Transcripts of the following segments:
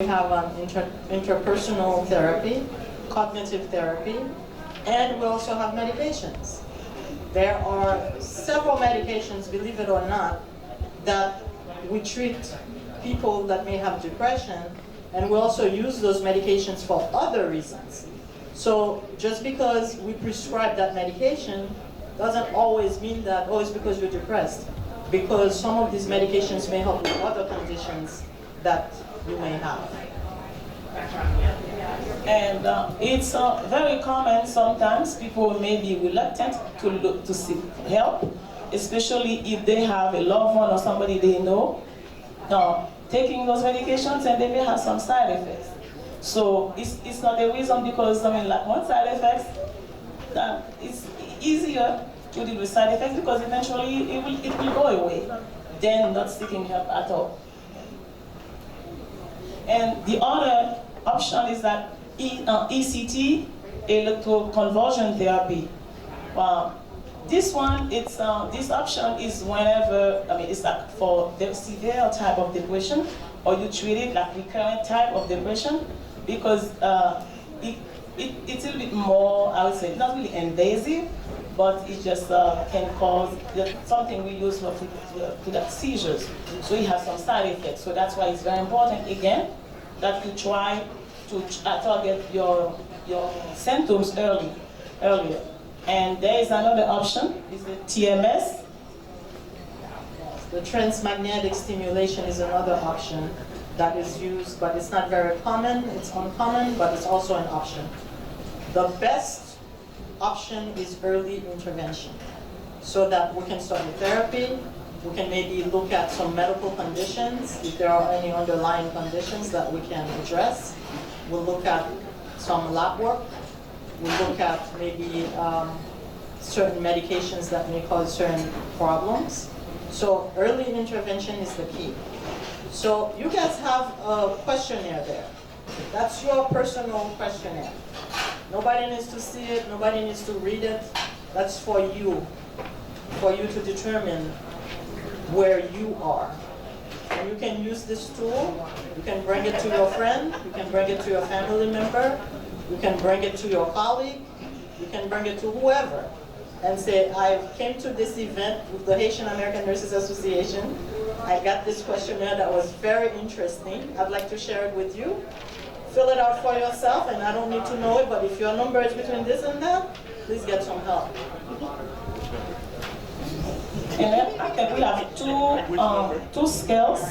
We have interpersonal therapy, cognitive therapy, and we also have medications. There are several medications, believe it or not, that we treat people that may have depression, and we also use those medications for other reasons. So just because we prescribe that medication doesn't always mean that, oh, it's because you're depressed. Because some of these medications may help with other conditions that you may have. And it's very common sometimes people may be reluctant to look to seek help, especially if they have a loved one or somebody they know taking those medications, and they may have some side effects. So it's not a reason, because I mean, like one side effects, it's easier to deal with side effects because eventually it will go away than not seeking help at all. And the other option is that ECT, electroconvulsion therapy. This one, it's this option is whenever, I mean, it's like for the severe type of depression, or you treat it like recurrent type of depression, because it's a little bit more, I would say, not really invasive, but it just can cause something we use for seizures. So it has some side effects. So that's why it's very important, again, that you try to target your symptoms earlier. And there is another option, is the TMS. The transmagnetic stimulation is another option that is used, but it's not very common. It's uncommon, but it's also an option. The best option is early intervention, so that we can start with therapy. We can maybe look at some medical conditions, if there are any underlying conditions that we can address. We'll look at some lab work. We'll look at maybe certain medications that may cause certain problems. So early intervention is the key. So you guys have a questionnaire there. That's your personal questionnaire. Nobody needs to see it, nobody needs to read it. That's for you to determine where you are. And you can use this tool. You can bring it to your friend, you can bring it to your family member, you can bring it to your colleague, you can bring it to whoever, and say, I came to this event with the Haitian American Nurses Association. I got this questionnaire that was very interesting. I'd like to share it with you. Fill it out for yourself, and I don't need to know it, but if your number is between this and that, please get some help. And then I think we have two scales.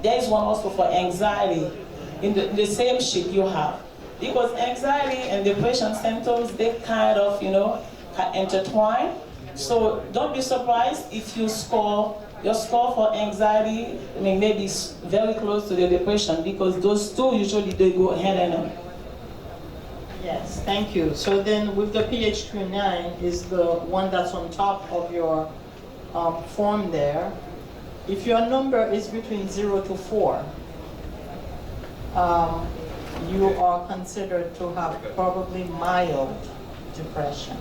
There is one also for anxiety in the same sheet you have. Because anxiety and depression symptoms, they kind of, intertwine. So don't be surprised if your score for anxiety maybe is very close to the depression, because those two usually they go hand in hand. Yes, thank you. So then with the PHQ-9 is the one that's on top of your form there. If your number is between 0 to 4, you are considered to have probably mild depression,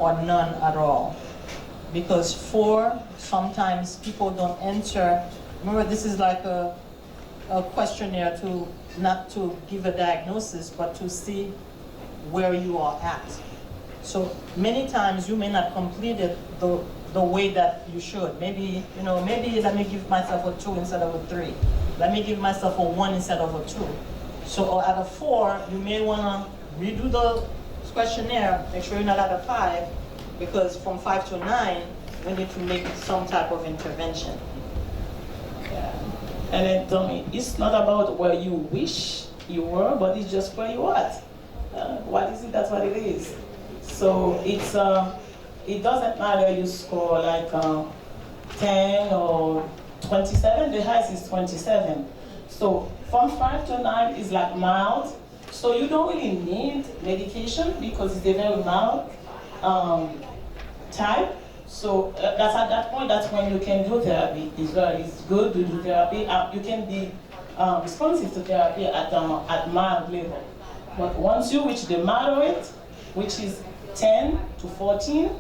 or none at all. Because 4, sometimes people don't answer. Remember, this is like a questionnaire to not to give a diagnosis, but to see where you are at. So many times you may not complete it the way that you should. Maybe, maybe let me give myself a 2 instead of a 3. Let me give myself a 1 instead of a 2. So at a 4, you may want to redo the questionnaire, make sure you're not at a 5, because from 5 to 9, we need to make some type of intervention. Yeah. And then tell me, it's not about where you wish you were, but it's just where you are. What is it? That's what it is. So it's it doesn't matter you score like 10 or 27. The highest is 27. So from 5 to 9 is like mild. So you don't really need medication because it's a very mild type. So that's at that point, that's when you can do therapy. It's good to do therapy. You can be responsive to therapy at mild level. But once you reach the moderate, which is 10 to 14,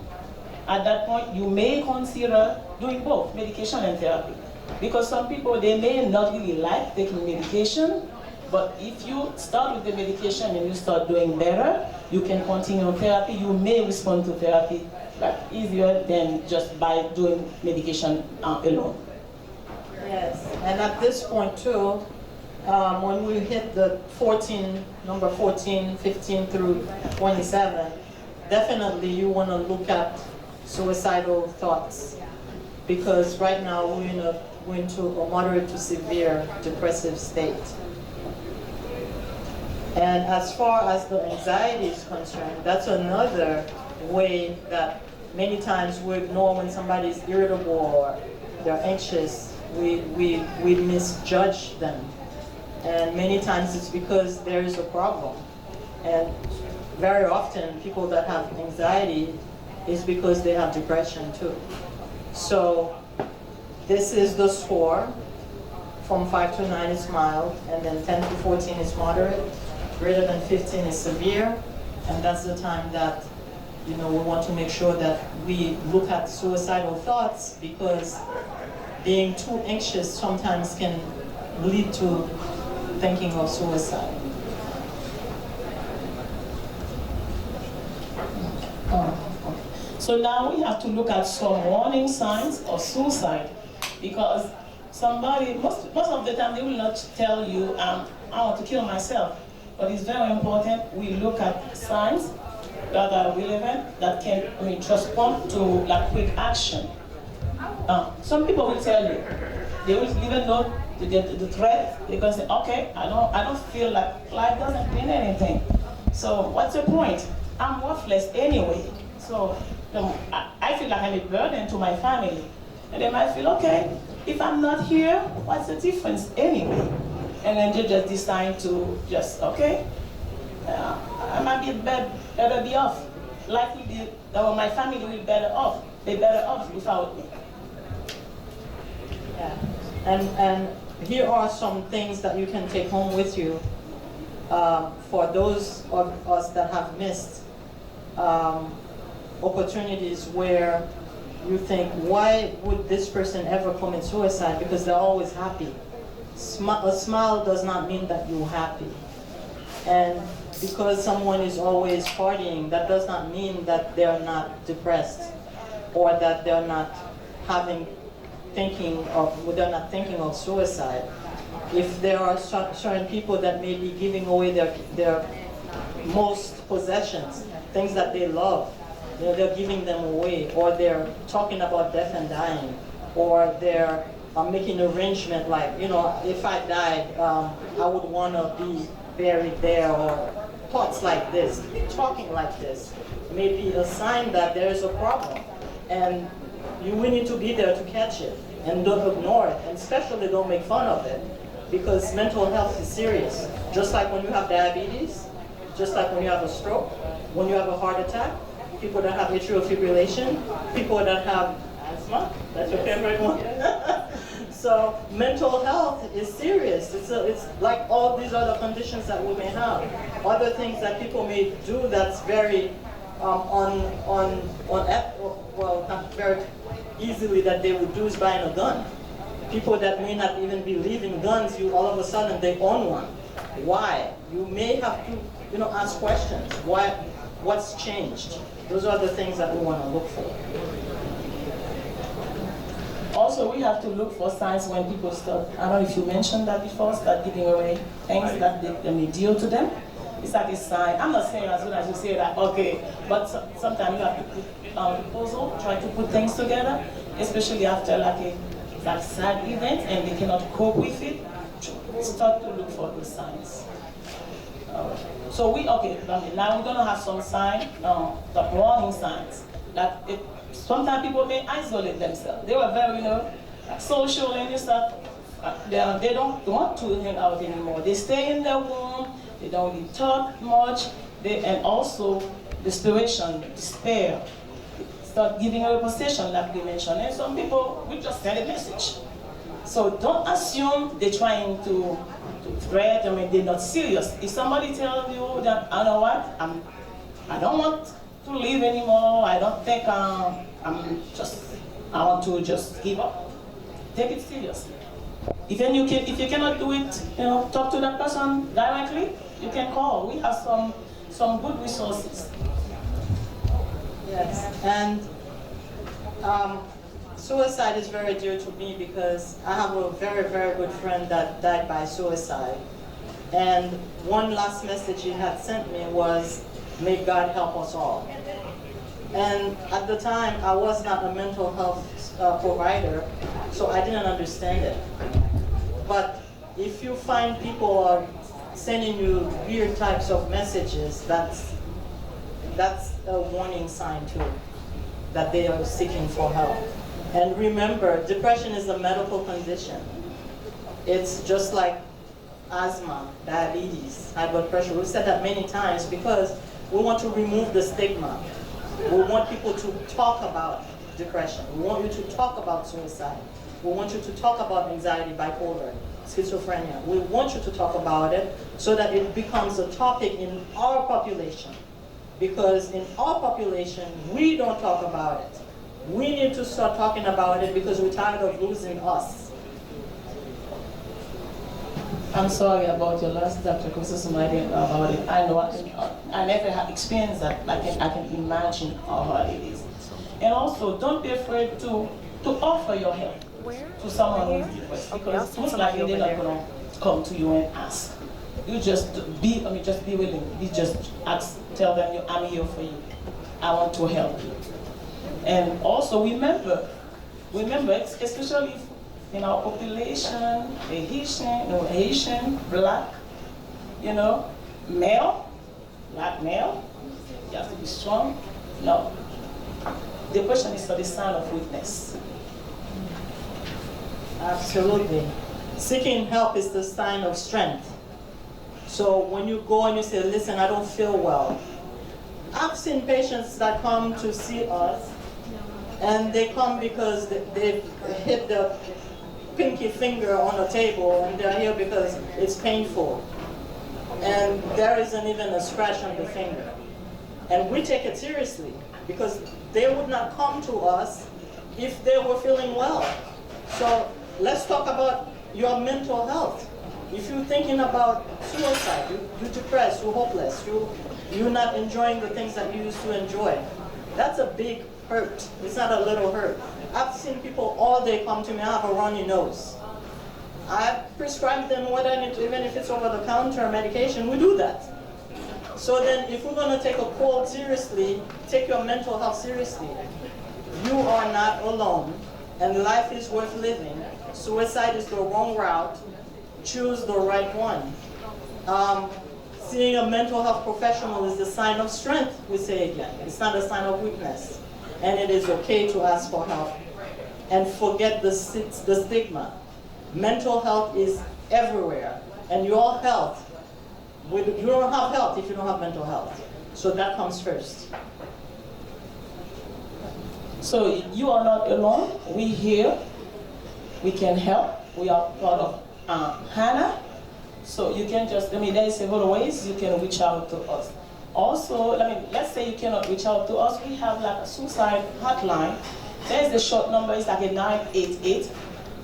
at that point you may consider doing both medication and therapy. Because some people, they may not really like taking medication, but if you start with the medication and you start doing better, you can continue therapy. You may respond to therapy like easier than just by doing medication alone. Yes, and at this point too, when we hit the number 14, 15 through 27, definitely you want to look at suicidal thoughts, because right now we're into a moderate to severe depressive state. And as far as the anxiety is concerned, that's another way that many times we ignore when somebody is irritable or they're anxious. We misjudge them. And many times it's because there is a problem. And very often people that have anxiety is because they have depression too. So this is the score. From 5 to 9 is mild, and then 10 to 14 is moderate. Greater than 15 is severe, and that's the time that we want to make sure that we look at suicidal thoughts, because being too anxious sometimes can lead to thinking of suicide. So now we have to look at some warning signs of suicide, because most of the time they will not tell you, I want to kill myself. But it's very important we look at signs that are relevant, that can respond to like quick action. Some people will tell you, they will even know the threat. They're going to say, okay, I don't feel like life doesn't mean anything. So what's the point? I'm worthless anyway. So I feel like I'm a burden to my family. And they might feel, okay, if I'm not here, what's the difference anyway? And then they just decide to okay, I might be better be off. Likely my family will be better off without me. Yeah. And here are some things that you can take home with you for those of us that have missed opportunities where you think, why would this person ever commit suicide? Because they're always happy. A smile does not mean that you're happy. And because someone is always partying, that does not mean that they're not depressed, or that they're not thinking of suicide. If there are certain people that may be giving away their most possessions, things that they love, they're giving them away, or they're talking about death and dying, or they're making arrangement like, if I died, I would want to be buried there, or thoughts like this, talking like this, may be a sign that there is a problem. And we need to be there to catch it, and don't ignore it, and especially don't make fun of it, because mental health is serious. Just like when you have diabetes, just like when you have a stroke, when you have a heart attack, people that have atrial fibrillation, people that have asthma, that's your favorite one. So mental health is serious. It's like all these other conditions that we may have. Other things that people may do that's very not very easily that they would do is buying a gun. People that may not even believe in guns, all of a sudden they own one. Why? You may have to ask questions. What's changed? Those are the things that we want to look for. Also, we have to look for signs when people start, I don't know if you mentioned that before, start giving away things that they may deal to them. It's like a sign. I'm not saying as soon as you say that, okay, but sometimes you have to put proposal, try to put things together, especially after like a sad event and they cannot cope with it. Start to look for those signs. So now we're going to have some signs, the warning signs, that sometimes people may isolate themselves. They were very, social and stuff. They don't want to hang out anymore. They stay in their room. They don't really talk much. And also desperation, despair. Start giving a possession, like we mentioned. And some people will just send a message. So don't assume they're trying to threat. They're not serious. If somebody tells you that, I know what, I don't want to live anymore. I don't think I want to just give up. take it seriously. Even if you cannot do it, talk to that person directly, you can call. We have some good resources. Yes, and suicide is very dear to me because I have a very, very good friend that died by suicide. And one last message he had sent me was, may God help us all. And at the time, I was not a mental health provider, so I didn't understand it. But if you find people are sending you weird types of messages, that's a warning sign too, that they are seeking for help. And remember, depression is a medical condition. It's just like asthma, diabetes, high blood pressure. We've said that many times because we want to remove the stigma. We want people to talk about depression. We want you to talk about suicide. We want you to talk about anxiety, bipolar, schizophrenia. We want you to talk about it so that it becomes a topic in our population. Because in our population, we don't talk about it. We need to start talking about it because we're tired of losing us. I'm sorry about your loss, Dr. Kosusumo. I didn't know about it. I know I never have experienced that. I can imagine how hard it is. And also, don't be afraid to offer your help to someone who is depressed, because most likely they're not going to come to you and ask. You just be willing. You just ask, tell them, I'm here for you. I want to help you. And also remember, especially in our population, Haitian, black, male, black male, you have to be strong. No. Depression is a sign of weakness. Absolutely. Seeking help is the sign of strength. So when you go and you say, listen, I don't feel well. I've seen patients that come to see us, and they come because they've hit the pinky finger on a table, and they're here because it's painful. And there isn't even a scratch on the finger. And we take it seriously, because they would not come to us if they were feeling well. So let's talk about your mental health. If you're thinking about suicide, you're depressed, you're hopeless, you're not enjoying the things that you used to enjoy, that's a big hurt. It's not a little hurt. I've seen people all day come to me, I have a runny nose. I prescribe them what I need to, even if it's over-the-counter medication, we do that. So then if we're going to take a cold seriously, take your mental health seriously. You are not alone, and life is worth living. Suicide is the wrong route. Choose the right one. Seeing a mental health professional is a sign of strength, we say again. It's not a sign of weakness. And it is okay to ask for help. And forget the stigma. Mental health is everywhere. And your health, you don't have health if you don't have mental health. So that comes first. So you are not alone. We're here. We can help. We are part of HANA. So you can just, there is several ways you can reach out to us. Also, let's say you cannot reach out to us. We have like a suicide hotline. There's the short number, it's like a 988,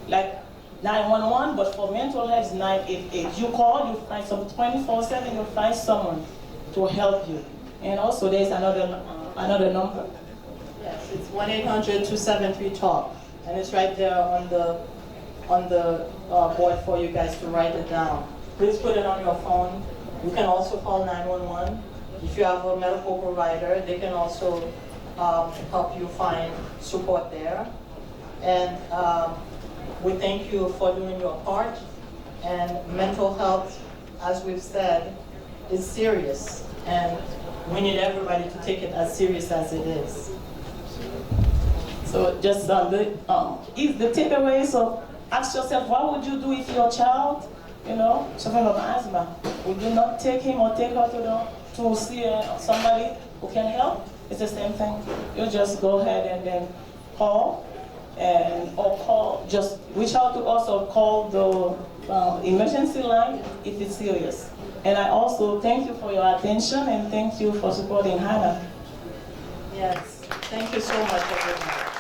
like 911, but for mental health, it's 988. You call, you find some 24/7, you'll find someone to help you. And also there's another number. Yes, it's 1-800-273-TALK, and it's right there on the board for you guys to write it down. Please put it on your phone. You can also call 911. If you have a medical provider, they can also help you find support there. And we thank you for doing your part. And mental health, as we've said, is serious. And we need everybody to take it as serious as it is. So just is the takeaway, so ask yourself, what would you do if your child, suffering from asthma? Would you not take him or take her to see somebody who can help? It's the same thing. You just go ahead and then call, just reach out to us or call the emergency line if it's serious. And I also thank you for your attention and thank you for supporting HANA. Yes, thank you so much, everyone.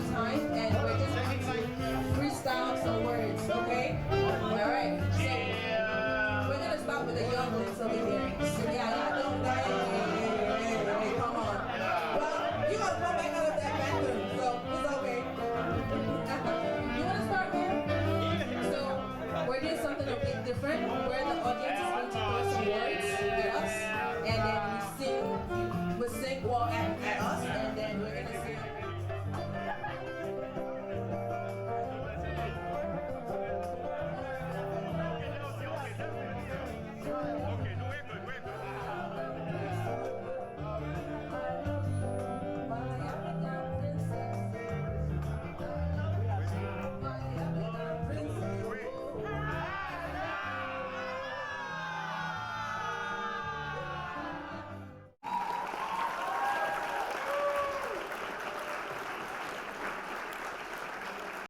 time, and